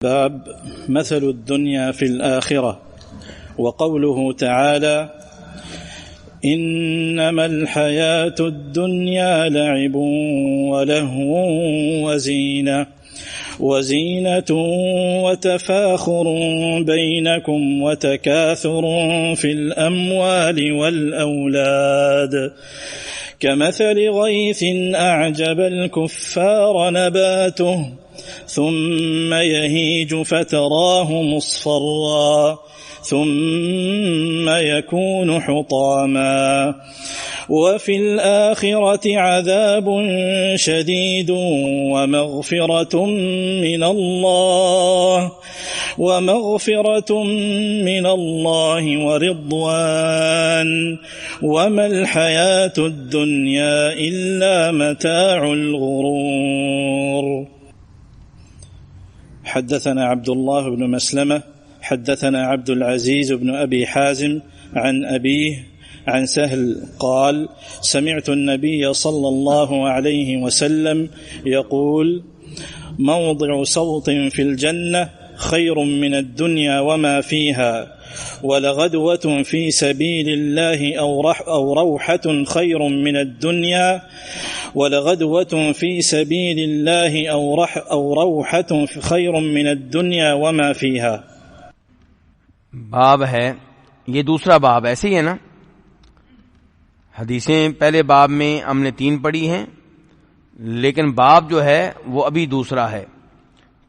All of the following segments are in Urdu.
باب مثل الدنيا في الآخرة. وقوله تعالى: إنما الحياة الدنيا لعب ولهو وزينة وتفاخر بينكم وتكاثر في الأموال والأولاد كمثل غيث أعجب الكفار نباته ثم يهيج فتراه مصفرا ثم يكون حطاما وفي الآخرة عذاب شديد ومغفرة من الله ورضوان وما الحياة الدنيا إلا متاع الغرور. حدثنا عبد الله بن مسلمة حدثنا عبد العزيز بن أبي حازم عن أبيه عن سهل قال: سمعت النبي صلى الله عليه وسلم يقول: موضع صوت في الجنة خير من الدنيا وما فيها، ولغدوة في سبيل الله أو روحة خير من الدنيا، ولغدوة في سبيل الله أو روحة خير من الدنيا وما فيها. باب ہے یہ دوسرا باب، ایسے ہی ہے نا. حدیثیں پہلے باب میں ہم نے 3 پڑھی ہیں، لیکن باب جو ہے وہ ابھی دوسرا ہے.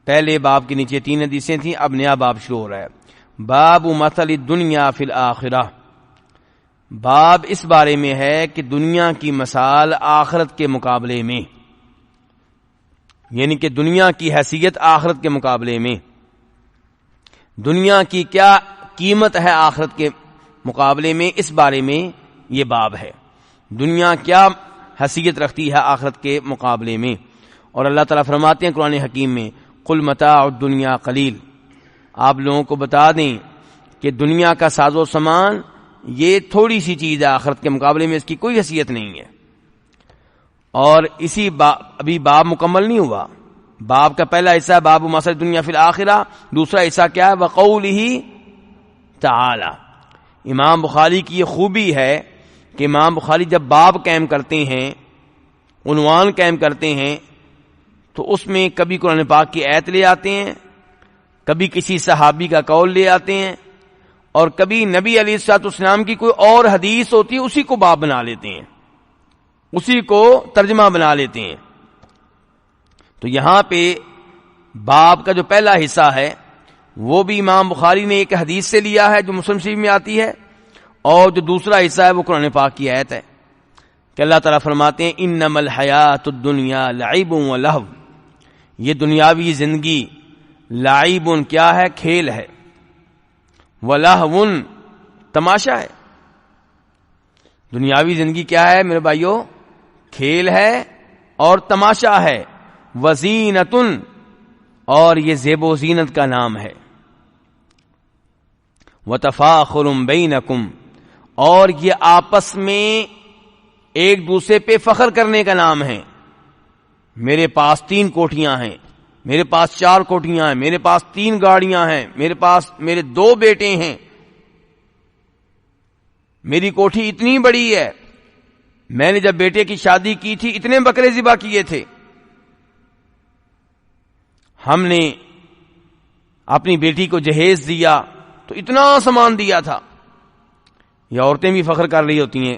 پہلے باب کے نیچے 3 حدیثیں تھیں، اب نیا باب شروع ہو رہا ہے. باب مثل الدنیا فی الآخرہ. باب اس بارے میں ہے کہ دنیا کی مثال آخرت کے مقابلے میں، یعنی کہ دنیا کی حیثیت آخرت کے مقابلے میں، دنیا کی کیا قیمت ہے آخرت کے مقابلے میں، اس بارے میں یہ باب ہے. دنیا کیا حیثیت رکھتی ہے آخرت کے مقابلے میں. اور اللہ تعالیٰ فرماتے ہیں قرآن حکیم میں: قل متاع الدنیا قلیل. آپ لوگوں کو بتا دیں کہ دنیا کا ساز و سامان یہ تھوڑی سی چیز ہے، آخرت کے مقابلے میں اس کی کوئی حیثیت نہیں ہے. اور ابھی باب مکمل نہیں ہوا. باب کا پہلا حصہ ہے باب مثل الدنیا فی الآخرہ، دوسرا حصہ کیا ہے؟ وقولہ تعالی. امام بخاری کی یہ خوبی ہے کہ امام بخاری جب باب قائم کرتے ہیں، عنوان قائم کرتے ہیں، تو اس میں کبھی قرآن پاک کی آیت لے آتے ہیں، کبھی کسی صحابی کا قول لے آتے ہیں، اور کبھی نبی علیہ الصلوۃ والسلام کی کوئی اور حدیث ہوتی ہے، اسی کو باب بنا لیتے ہیں، اسی کو ترجمہ بنا لیتے ہیں. تو یہاں پہ باب کا جو پہلا حصہ ہے وہ بھی امام بخاری نے ایک حدیث سے لیا ہے جو مسلم شریف میں آتی ہے، اور جو دوسرا حصہ ہے وہ قرآن پاک کی آیت ہے کہ اللہ تعالیٰ فرماتے ہیں: انما الحیات الدنیا لعب ولہو. یہ دنیاوی زندگی لعب کیا ہے؟ کھیل ہے، ولہو تماشا ہے. دنیاوی زندگی کیا ہے میرے بھائیو؟ کھیل ہے اور تماشا ہے. وزینتن، اور یہ زیب و زینت کا نام ہے. وتفاخر بینکم، اور یہ آپس میں ایک دوسرے پہ فخر کرنے کا نام ہے. میرے پاس 3 کوٹھیاں ہیں، میرے پاس 4 کوٹھیاں ہیں، میرے پاس 3 گاڑیاں ہیں، میرے پاس میرے 2 بیٹے ہیں، میری کوٹھی اتنی بڑی ہے، میں نے جب بیٹے کی شادی کی تھی اتنے بکرے ذبح کیے تھے، ہم نے اپنی بیٹی کو جہیز دیا تو اتنا سامان دیا تھا. یہ عورتیں بھی فخر کر رہی ہوتی ہیں.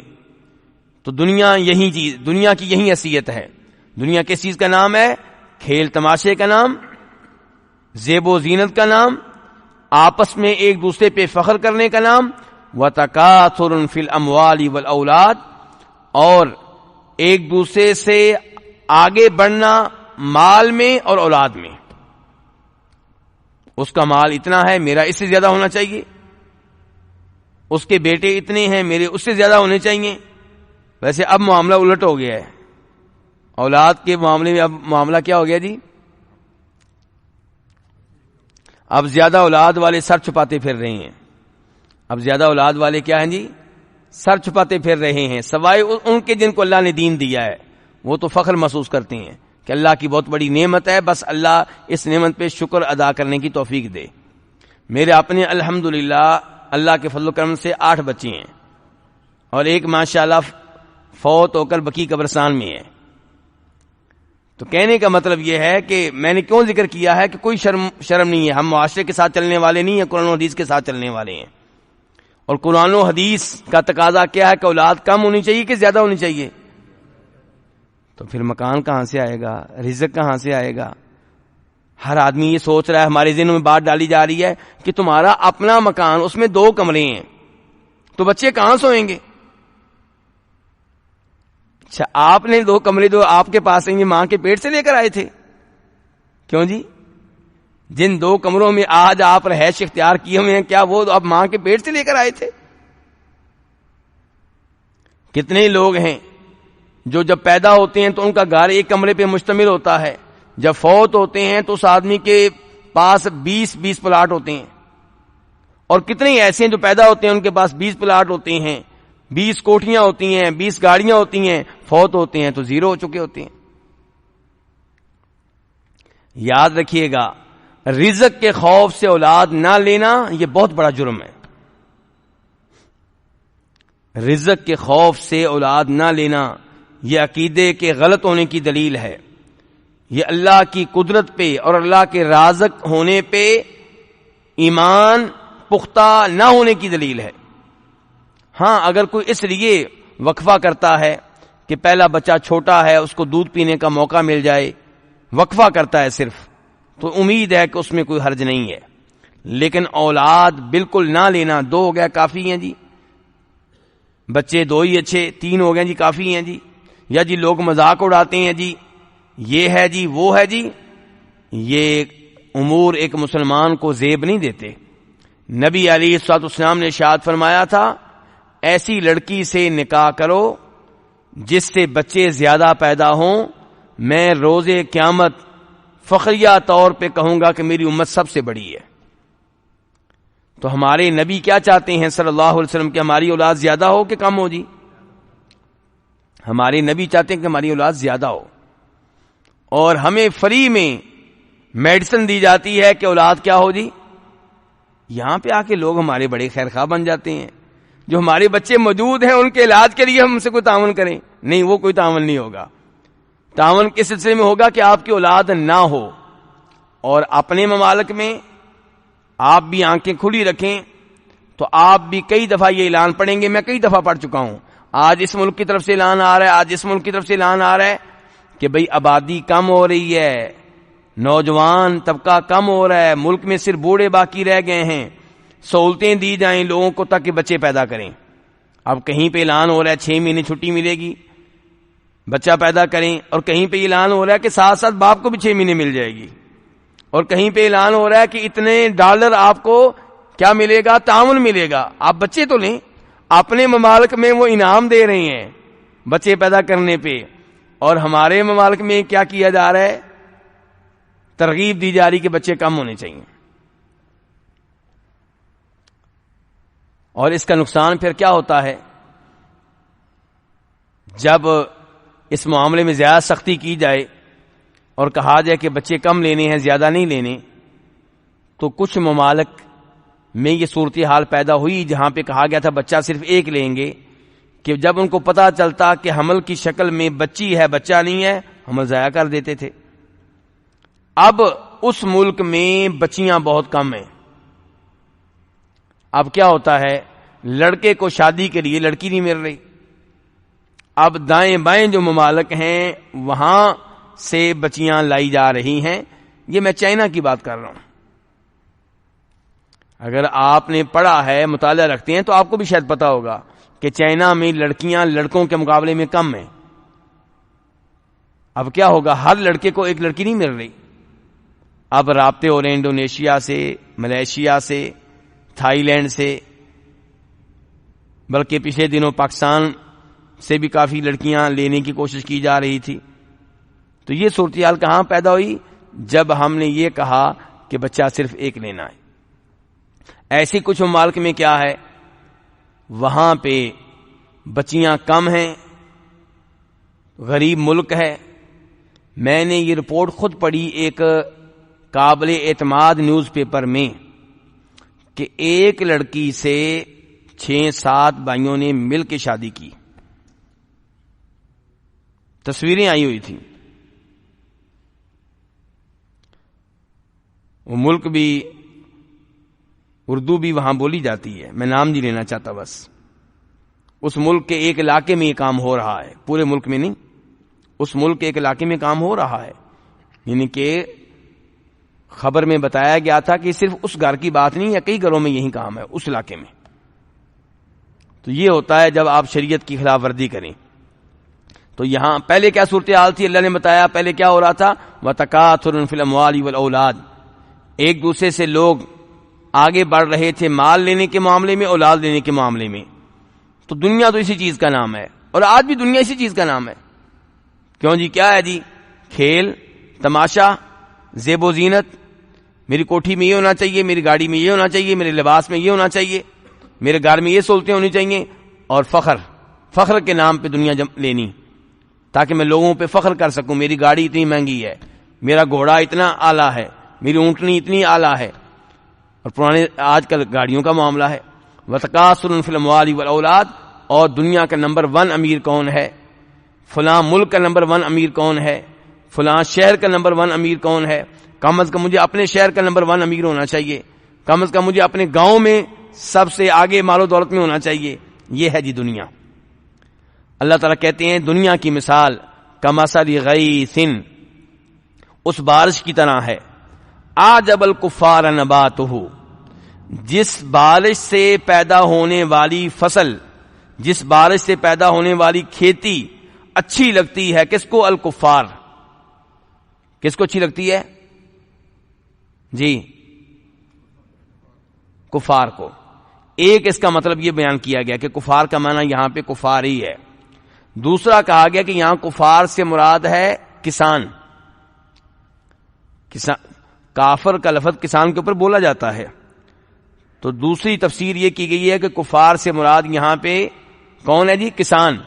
تو دنیا کی یہی حیثیت ہے. دنیا کس چیز کا نام ہے؟ کھیل تماشے کا نام، زیب و زینت کا نام، آپس میں ایک دوسرے پہ فخر کرنے کا نام. وَتَكَاثُرٌ فِي الْأَمْوَالِ وَالْأَوْلَادِ، اور ایک دوسرے سے آگے بڑھنا مال میں اور اولاد میں. اس کا مال اتنا ہے، میرا اس سے زیادہ ہونا چاہیے. اس کے بیٹے اتنے ہیں، میرے اس سے زیادہ ہونے چاہیے. ویسے اب معاملہ الٹ ہو گیا ہے. اولاد کے معاملے میں اب معاملہ کیا ہو گیا جی؟ اب زیادہ اولاد والے سر چھپاتے پھر رہے ہیں. اب زیادہ اولاد والے کیا ہیں جی؟ سر چھپاتے پھر رہے ہیں، سوائے ان کے جن کو اللہ نے دین دیا ہے. وہ تو فخر محسوس کرتے ہیں کہ اللہ کی بہت بڑی نعمت ہے، بس اللہ اس نعمت پہ شکر ادا کرنے کی توفیق دے۔ میرے اپنے الحمدللہ اللہ کے فضل و کرم سے 8 بچے ہیں، اور ایک ماشاءاللہ فوت ہو کر بقی قبرستان میں ہے۔ تو کہنے کا مطلب یہ ہے کہ میں نے کیوں ذکر کیا ہے کہ کوئی شرم نہیں ہے، ہم معاشرے کے ساتھ چلنے والے نہیں ہیں، قرآن و حدیث کے ساتھ چلنے والے ہیں۔ اور قرآن و حدیث کا تقاضا کیا ہے کہ اولاد کم ہونی چاہیے کہ زیادہ ہونی چاہیے؟ تو پھر مکان کہاں سے آئے گا، رزق کہاں سے آئے گا؟ ہر آدمی یہ سوچ رہا ہے، ہمارے ذہنوں میں بات ڈالی جا رہی ہے کہ تمہارا اپنا مکان، اس میں 2 کمرے ہیں، تو بچے کہاں سوئیں گے؟ اچھا، آپ نے 2 کمرے جو آپ کے پاس ہیں یہ ماں کے پیٹ سے لے کر آئے تھے؟ کیوں جی؟ جن 2 کمروں میں آج آپ رہائش اختیار کیے ہوئے ہیں، کیا وہ آپ ماں کے پیٹ سے لے کر آئے تھے؟ کتنے لوگ ہیں جو جب پیدا ہوتے ہیں تو ان کا گھر ایک کمرے پہ مشتمل ہوتا ہے، جب فوت ہوتے ہیں تو اس آدمی کے پاس 20 پلاٹ ہوتے ہیں، اور کتنے ایسے ہیں جو پیدا ہوتے ہیں ان کے پاس 20 پلاٹ ہوتے ہیں، 20 کوٹھیاں ہوتی ہیں، 20 گاڑیاں ہوتی ہیں، فوت ہوتے ہیں تو 0 ہو چکے ہوتے ہیں۔ یاد رکھیے گا، رزق کے خوف سے اولاد نہ لینا یہ بہت بڑا جرم ہے۔ رزق کے خوف سے اولاد نہ لینا یہ عقیدے کے غلط ہونے کی دلیل ہے، یہ اللہ کی قدرت پہ اور اللہ کے رازق ہونے پہ ایمان پختہ نہ ہونے کی دلیل ہے۔ ہاں، اگر کوئی اس لیے وقفہ کرتا ہے کہ پہلا بچہ چھوٹا ہے، اس کو دودھ پینے کا موقع مل جائے، وقفہ کرتا ہے صرف، تو امید ہے کہ اس میں کوئی حرج نہیں ہے، لیکن اولاد بالکل نہ لینا، 2 ہو گیا کافی ہیں جی، بچے 2 ہی اچھے، 3 ہو گئے جی کافی ہیں جی، یا جی لوگ مذاق اڑاتے ہیں جی، یہ ہے جی وہ ہے جی، یہ امور ایک مسلمان کو زیب نہیں دیتے۔ نبی علیہ الصلوۃ والسلام نے ارشاد فرمایا تھا، ایسی لڑکی سے نکاح کرو جس سے بچے زیادہ پیدا ہوں، میں روز قیامت فخریہ طور پہ کہوں گا کہ میری امت سب سے بڑی ہے۔ تو ہمارے نبی کیا چاہتے ہیں صلی اللہ علیہ وسلم کہ ہماری اولاد زیادہ ہو کہ کم ہو جی؟ ہمارے نبی چاہتے ہیں کہ ہماری اولاد زیادہ ہو، اور ہمیں فری میں میڈیسن دی جاتی ہے کہ اولاد کیا ہو جی؟ یہاں پہ آ کے لوگ ہمارے بڑے خیر خواہ بن جاتے ہیں، جو ہمارے بچے موجود ہیں ان کے علاج کے لیے ہم سے کوئی تعاون کریں، نہیں، وہ کوئی تعاون نہیں ہوگا۔ تعاون کس سلسلے میں ہوگا کہ آپ کی اولاد نہ ہو۔ اور اپنے ممالک میں آپ بھی آنکھیں کھلی رکھیں تو آپ بھی کئی دفعہ یہ اعلان پڑھیں گے، میں کئی دفعہ پڑھ چکا ہوں، آج اس ملک کی طرف سے اعلان آ رہا ہے، آج اس ملک کی طرف سے اعلان آ رہا ہے کہ بھئی آبادی کم ہو رہی ہے، نوجوان طبقہ کم ہو رہا ہے، ملک میں صرف بوڑھے باقی رہ گئے ہیں، سہولتیں دی جائیں لوگوں کو تاکہ بچے پیدا کریں۔ اب کہیں پہ اعلان ہو رہا ہے 6 مہینے چھٹی ملے گی، بچہ پیدا کریں، اور کہیں پہ اعلان ہو رہا ہے کہ ساتھ ساتھ باپ کو بھی 6 مہینے مل جائے گی، اور کہیں پہ اعلان ہو رہا ہے کہ اتنے ڈالر آپ کو کیا ملے گا، تعاون ملے گا۔ آپ بچے تو لیں، اپنے ممالک میں وہ انعام دے رہے ہیں بچے پیدا کرنے پہ، اور ہمارے ممالک میں کیا کیا جا رہا ہے؟ ترغیب دی جا رہی کہ بچے کم ہونے چاہیے۔ اور اس کا نقصان پھر کیا ہوتا ہے؟ جب اس معاملے میں زیادہ سختی کی جائے اور کہا جائے کہ بچے کم لینے ہیں، زیادہ نہیں لینے، تو کچھ ممالک میں یہ صورتحال پیدا ہوئی جہاں پہ کہا گیا تھا بچہ صرف 1 لیں گے، کہ جب ان کو پتا چلتا کہ حمل کی شکل میں بچی ہے بچہ نہیں ہے، حمل ضائع کر دیتے تھے۔ اب اس ملک میں بچیاں بہت کم ہیں۔ اب کیا ہوتا ہے؟ لڑکے کو شادی کے لیے لڑکی نہیں مل رہی، اب دائیں بائیں جو ممالک ہیں وہاں سے بچیاں لائی جا رہی ہیں۔ یہ میں چائنا کی بات کر رہا ہوں۔ اگر آپ نے پڑھا ہے، مطالعہ رکھتے ہیں، تو آپ کو بھی شاید پتا ہوگا کہ چائنا میں لڑکیاں لڑکوں کے مقابلے میں کم ہیں۔ اب کیا ہوگا؟ ہر لڑکے کو ایک لڑکی نہیں مل رہی، اب رابطے ہو رہے ہیں انڈونیشیا سے، ملیشیا سے، تھائی لینڈ سے، بلکہ پچھلے دنوں پاکستان سے بھی کافی لڑکیاں لینے کی کوشش کی جا رہی تھی۔ تو یہ صورتحال کہاں پیدا ہوئی؟ جب ہم نے یہ کہا کہ بچہ صرف 1 لینا ہے۔ ایسی کچھ ممالک میں کیا ہے؟ وہاں پہ بچیاں کم ہیں، غریب ملک ہے، میں نے یہ رپورٹ خود پڑھی ایک قابل اعتماد نیوز پیپر میں کہ ایک لڑکی سے 6-7 بھائیوں نے مل کے شادی کی. تصویریں آئی ہوئی تھیں. وہ ملک بھی اردو بھی وہاں بولی جاتی ہے، میں نام نہیں لینا چاہتا. بس اس ملک کے ایک علاقے میں یہ کام ہو رہا ہے، پورے ملک میں نہیں، اس ملک کے ایک علاقے میں کام ہو رہا ہے. یعنی کہ خبر میں بتایا گیا تھا کہ صرف اس گھر کی بات نہیں ہے، کئی گھروں میں یہی کام ہے اس علاقے میں. تو یہ ہوتا ہے جب آپ شریعت کی خلاف ورزی کریں. تو یہاں پہلے کیا صورتحال تھی اللہ نے بتایا. پہلے کیا ہو رہا تھا؟ وَتَكَاثُرٌ فِي الْأَمْوَالِ وَالْأَوْلَادِ، ایک دوسرے سے لوگ آگے بڑھ رہے تھے مال لینے کے معاملے میں، اولاد لینے کے معاملے میں. تو دنیا تو اسی چیز کا نام ہے، اور آج بھی دنیا اسی چیز کا نام ہے. کیوں جی؟ کیا ہے جی؟ کھیل تماشا، زیب و زینت. میری کوٹھی میں یہ ہونا چاہیے، میری گاڑی میں یہ ہونا چاہیے، میرے لباس میں یہ ہونا چاہیے، میرے گھر میں یہ سہولتیں ہونی چاہیے. اور فخر کے نام پہ دنیا لینی تاکہ میں لوگوں پہ فخر کر سکوں. میری گاڑی اتنی مہنگی ہے، میرا گھوڑا اتنا اعلیٰ ہے، میری اونٹنی اتنی اعلیٰ ہے. اور پرانے آج کل گاڑیوں کا معاملہ ہے. وَتَكَاثُرٌ فِي الْأَمْوَالِ وَالْأَوْلَادِ، اور دنیا کا نمبر 1 امیر کون ہے، فلاں ملک کا نمبر 1 امیر کون ہے، فلاں شہر کا نمبر 1 امیر کون ہے. کم از کم مجھے اپنے شہر کا نمبر 1 امیر ہونا چاہیے، کم از کم مجھے اپنے گاؤں میں سب سے آگے مال و دولت میں ہونا چاہیے. یہ ہے جی دنیا. اللہ تعالیٰ کہتے ہیں دنیا کی مثال کمثل غیث، اس بارش کی طرح ہے. اعجب الکفار نباتہ، جس بارش سے پیدا ہونے والی فصل، جس بارش سے پیدا ہونے والی کھیتی اچھی لگتی ہے. کس کو؟ الکفار. کس کو اچھی لگتی ہے جی؟ کفار کو. ایک اس کا مطلب یہ بیان کیا گیا کہ کفار کا معنی یہاں پہ کفار ہی ہے. دوسرا کہا گیا کہ یہاں کفار سے مراد ہے کسان. کافر کا لفظ کسان کے اوپر بولا جاتا ہے. تو دوسری تفسیر یہ کی گئی ہے کہ کفار سے مراد یہاں پہ کون ہے جی؟ کسان.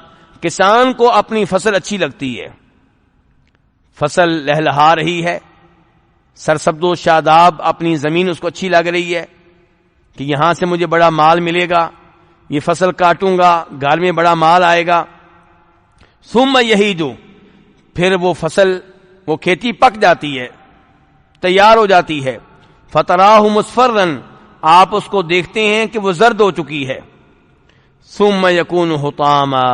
کسان کو اپنی فصل اچھی لگتی ہے، فصل لہلہا رہی ہے، سرسبز و شاداب اپنی زمین اس کو اچھی لگ رہی ہے کہ یہاں سے مجھے بڑا مال ملے گا، یہ فصل کاٹوں گا گھر میں بڑا مال آئے گا. ثم یہیج، پھر وہ فصل، وہ کھیتی پک جاتی ہے، تیار ہو جاتی ہے. فتراہ مصفرا، آپ اس کو دیکھتے ہیں کہ وہ زرد ہو چکی ہے. ثم یکون حطاما،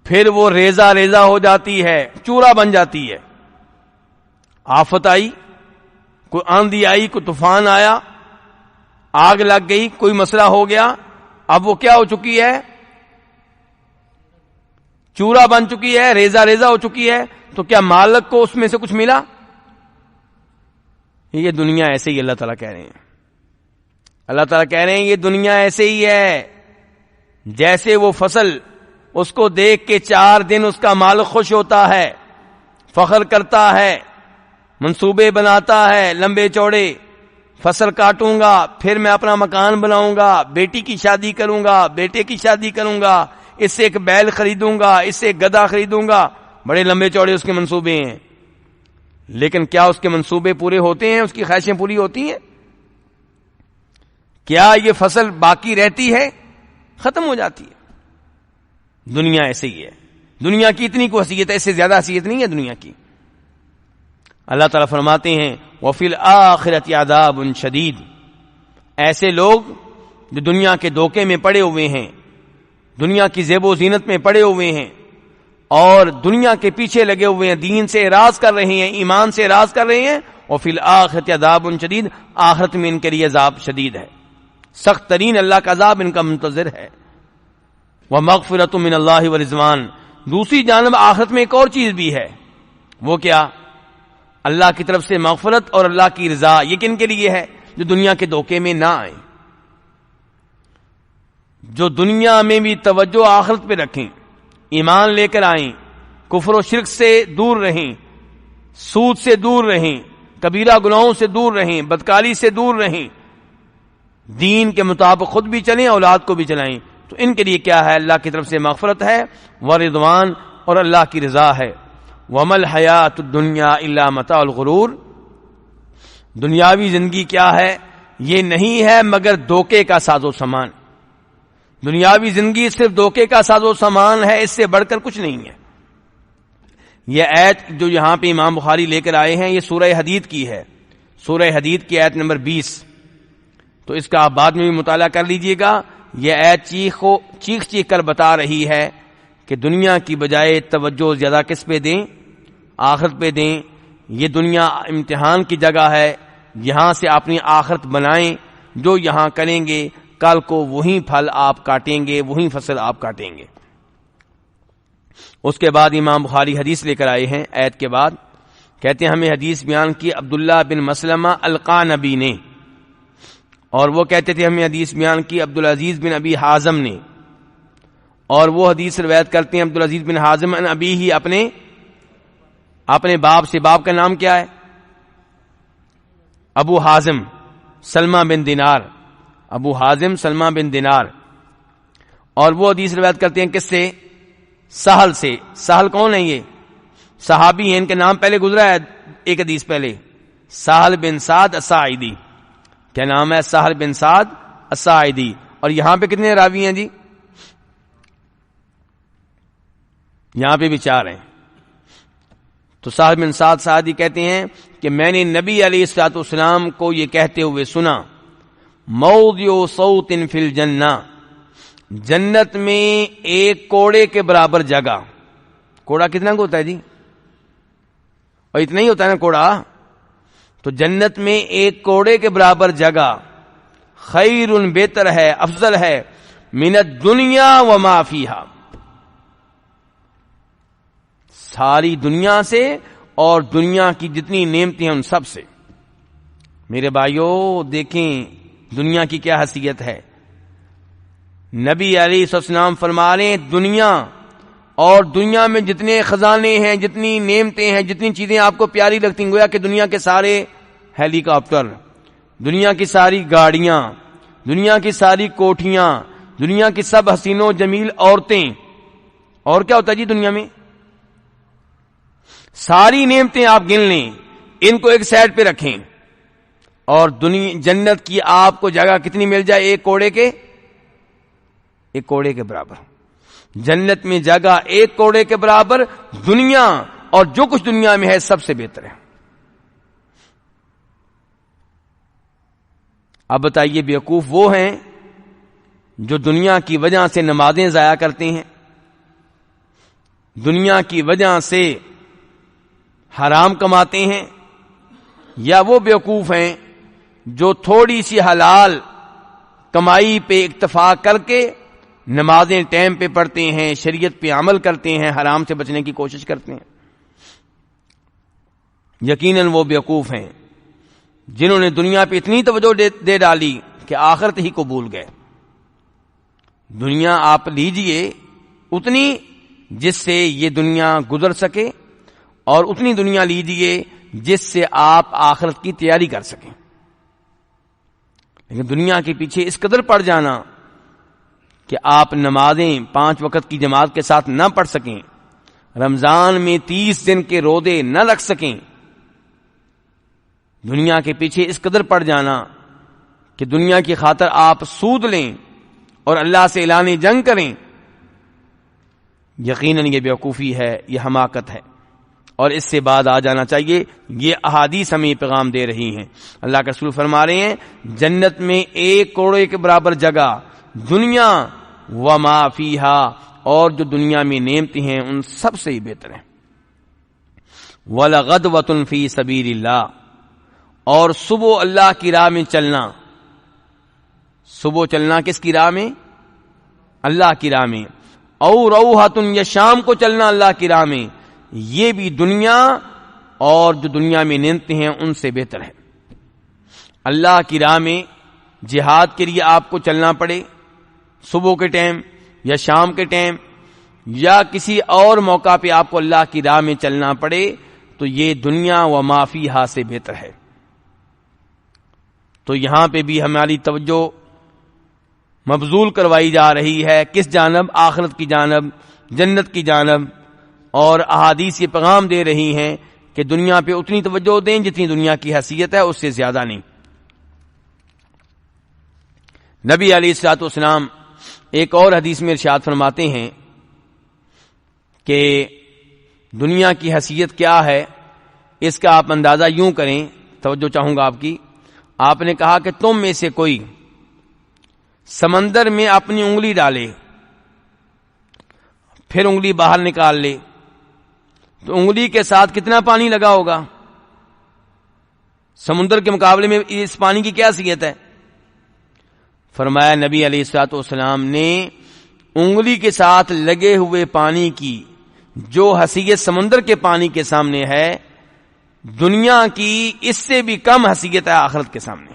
پھر وہ ریزہ ریزہ ہو جاتی ہے، چورا بن جاتی ہے. آفت آئی، کوئی آندھی آئی، کوئی طوفان آیا، آگ لگ گئی، کوئی مسئلہ ہو گیا، اب وہ کیا ہو چکی ہے؟ چورا بن چکی ہے، ریزہ ریزہ ہو چکی ہے. تو کیا مالک کو اس میں سے کچھ ملا؟ یہ دنیا ایسے ہی اللہ تعالیٰ کہہ رہے ہیں. اللہ تعالیٰ کہہ رہے ہیں یہ دنیا ایسے ہی ہے جیسے وہ فصل، اس کو دیکھ کے 4 دن اس کا مالک خوش ہوتا ہے، فخر کرتا ہے، منصوبے بناتا ہے لمبے چوڑے، فصل کاٹوں گا، پھر میں اپنا مکان بناؤں گا، بیٹی کی شادی کروں گا، بیٹے کی شادی کروں گا، اس سے ایک بیل خریدوں گا، اس سے ایک گدھا خریدوں گا. بڑے لمبے چوڑے اس کے منصوبے ہیں. لیکن کیا اس کے منصوبے پورے ہوتے ہیں؟ اس کی خواہشیں پوری ہوتی ہیں؟ کیا یہ فصل باقی رہتی ہے؟ ختم ہو جاتی ہے. دنیا ایسے ہی ہے. دنیا کی اتنی کو حیثیت ہے، اس سے زیادہ حیثیت نہیں ہے دنیا کی. اللہ تعالیٰ فرماتے ہیں وَفِي الْآخِرَةِ عَذَابٌ شَدِيدٌ، ایسے لوگ جو دنیا کے دھوکے میں پڑے ہوئے ہیں، دنیا کی زیب و زینت میں پڑے ہوئے ہیں اور دنیا کے پیچھے لگے ہوئے ہیں، دین سے اعراض کر رہے ہیں، ایمان سے اعراض کر رہے ہیں. وَفِي الْآخِرَةِ عَذَابٌ شَدِيدٌ، آخرت میں ان کے لیے عذاب شدید ہے، سخت ترین اللہ کا عذاب ان کا منتظر ہے. وَمَغْفِرَةٌ مِّنَ اللَّهِ وَرِضْوَانٌ، دوسری جانب آخرت میں ایک اور چیز بھی ہے. وہ کیا؟ اللہ کی طرف سے مغفرت اور اللہ کی رضا. یہ کن کے لیے ہے؟ جو دنیا کے دھوکے میں نہ آئیں، جو دنیا میں بھی توجہ آخرت پہ رکھیں، ایمان لے کر آئیں، کفر و شرک سے دور رہیں، سود سے دور رہیں، کبیرہ گناہوں سے دور رہیں، بدکاری سے دور رہیں، دین کے مطابق خود بھی چلیں، اولاد کو بھی چلائیں. تو ان کے لیے کیا ہے؟ اللہ کی طرف سے مغفرت ہے، ورضوان، اور اللہ کی رضا ہے. وَمَا الْحَيَاةُ الدُّنْيَا إِلَّا مَتَاعُ الْغُرُورِ، دنیاوی زندگی کیا ہے؟ یہ نہیں ہے مگر دھوکے کا ساز و سامان. دنیاوی زندگی صرف دھوکے کا ساز و سامان ہے، اس سے بڑھ کر کچھ نہیں ہے. یہ آیت جو یہاں پہ امام بخاری لے کر آئے ہیں یہ سورہ حدید کی ہے، سورہ حدید کی آیت نمبر 20. تو اس کا آپ بعد میں بھی مطالعہ کر لیجئے گا. یہ آیت چیخ کر بتا رہی ہے کہ دنیا کی بجائے توجہ زیادہ کس پہ دیں؟ آخرت پہ دیں. یہ دنیا امتحان کی جگہ ہے، یہاں سے اپنی آخرت بنائیں. جو یہاں کریں گے کل کو وہی پھل آپ کاٹیں گے، وہی فصل آپ کاٹیں گے. اس کے بعد امام بخاری حدیث لے کر آئے ہیں. آیت کے بعد کہتے ہیں ہمیں حدیث بیان کی عبداللہ بن مسلمہ القانبی نے، اور وہ کہتے تھے ہمیں حدیث بیان کی عبدالعزیز بن ابی حازم نے، اور وہ حدیث روایت کرتے ہیں عبدالعزیز بن حازم ان ابی ہی اپنے باپ سے. باپ کا نام کیا ہے؟ ابو حازم سلمہ بن دینار، ابو حازم سلمہ بن دینار. اور وہ حدیث روایت کرتے ہیں کس سے؟ سہل سے. سہل کون ہے؟ یہ صحابی ہیں، ان کے نام پہلے گزرا ہے ایک حدیث پہلے، سہل بن سعد الساعدی. کیا نام ہے؟ سہل بن سعد الساعدی. اور یہاں پہ کتنے راوی ہیں جی؟ یہاں پہ بھی 4 ہیں. تو سہل بن سعد الساعدی کہتے ہیں کہ میں نے نبی علیہ الصلوۃ والسلام کو یہ کہتے ہوئے سنا، موضع صوت فی الجنہ، جنت میں ایک کوڑے کے برابر جگہ. کوڑا کتنا کو ہوتا ہے جی؟ اور اتنا ہی ہوتا ہے نا کوڑا. تو جنت میں ایک کوڑے کے برابر جگہ خیر، بہتر ہے، افضل ہے، من الدنیا وما فیہا، ساری دنیا سے اور دنیا کی جتنی نعمتیں ہیں ان سب سے. میرے بھائیوں دیکھیں دنیا کی کیا حیثیت ہے. نبی علیہ السلام فرما رہے ہیں دنیا اور دنیا میں جتنے خزانے ہیں، جتنی نعمتیں ہیں، جتنی چیزیں آپ کو پیاری لگتی ہیں، گویا کہ دنیا کے سارے ہیلی کاپٹر، دنیا کی ساری گاڑیاں، دنیا کی ساری کوٹھیاں، دنیا کی سب حسین و جمیل عورتیں. اور کیا ہوتا ہے جی دنیا میں؟ ساری نعمتیں آپ گن لیں، ان کو ایک سائڈ پہ رکھیں، اور جنت کی آپ کو جگہ کتنی مل جائے؟ ایک کوڑے کے برابر. جنت میں جگہ ایک کوڑے کے برابر، دنیا اور جو کچھ دنیا میں ہے سب سے بہتر ہے. اب بتائیے بیوقوف وہ ہیں جو دنیا کی وجہ سے نمازیں ضائع کرتے ہیں، دنیا کی وجہ سے حرام کماتے ہیں، یا وہ بیوقوف ہیں جو تھوڑی سی حلال کمائی پہ اکتفا کر کے نمازیں ٹائم پہ پڑھتے ہیں، شریعت پہ عمل کرتے ہیں، حرام سے بچنے کی کوشش کرتے ہیں. یقیناً وہ بیوقوف ہیں جنہوں نے دنیا پہ اتنی توجہ دے ڈالی کہ آخرت ہی کو بھول گئے. دنیا آپ لیجئے اتنی جس سے یہ دنیا گزر سکے، اور اتنی دنیا لیجئے جس سے آپ آخرت کی تیاری کر سکیں. لیکن دنیا کے پیچھے اس قدر پڑ جانا کہ آپ نمازیں 5 وقت کی جماعت کے ساتھ نہ پڑھ سکیں، رمضان میں 30 دن کے روزے نہ رکھ سکیں، دنیا کے پیچھے اس قدر پڑ جانا کہ دنیا کی خاطر آپ سود لیں اور اللہ سے اعلان جنگ کریں، یقیناً یہ بیوقوفی ہے، یہ حماقت ہے، اور اس سے بعد آ جانا چاہیے. یہ احادیث ہمیں پیغام دے رہی ہیں. اللہ کے رسول فرما رہے ہیں جنت میں ایک کوڑے کے برابر جگہ، دنیا وما فیہا، اور جو دنیا میں نعمتیں ہیں ان سب سے ہی بہتر ہیں. وَلَغَدْوَةٌ فِي سَبِيلِ اللَّهِ، اور صبح اللہ کی راہ میں چلنا. صبح چلنا کس کی راہ میں؟ اللہ کی راہ میں. او روحۃ، یا شام کو چلنا اللہ کی راہ میں، یہ بھی دنیا اور جو دنیا میں نعمتیں ہیں ان سے بہتر ہے. اللہ کی راہ میں جہاد کے لیے آپ کو چلنا پڑے صبح کے ٹائم یا شام کے ٹائم، یا کسی اور موقع پہ آپ کو اللہ کی راہ میں چلنا پڑے، تو یہ دنیا و ما فیہا سے بہتر ہے. تو یہاں پہ بھی ہماری توجہ مبذول کروائی جا رہی ہے. کس جانب؟ آخرت کی جانب، جنت کی جانب. اور احادیث یہ پیغام دے رہی ہیں کہ دنیا پہ اتنی توجہ دیں جتنی دنیا کی حیثیت ہے، اس سے زیادہ نہیں۔ نبی علیہ الصلوۃ والسلام ایک اور حدیث میں ارشاد فرماتے ہیں کہ دنیا کی حیثیت کیا ہے، اس کا آپ اندازہ یوں کریں، توجہ چاہوں گا آپ کی۔ آپ نے کہا کہ تم میں سے کوئی سمندر میں اپنی انگلی ڈالے، پھر انگلی باہر نکال لے، تو انگلی کے ساتھ کتنا پانی لگا ہوگا؟ سمندر کے مقابلے میں اس پانی کی کیا حیثیت ہے؟ فرمایا نبی علیہ الصلوۃ والسلام نے انگلی کے ساتھ لگے ہوئے پانی کی جو حیثیت سمندر کے پانی کے سامنے ہے، دنیا کی اس سے بھی کم حیثیت ہے آخرت کے سامنے۔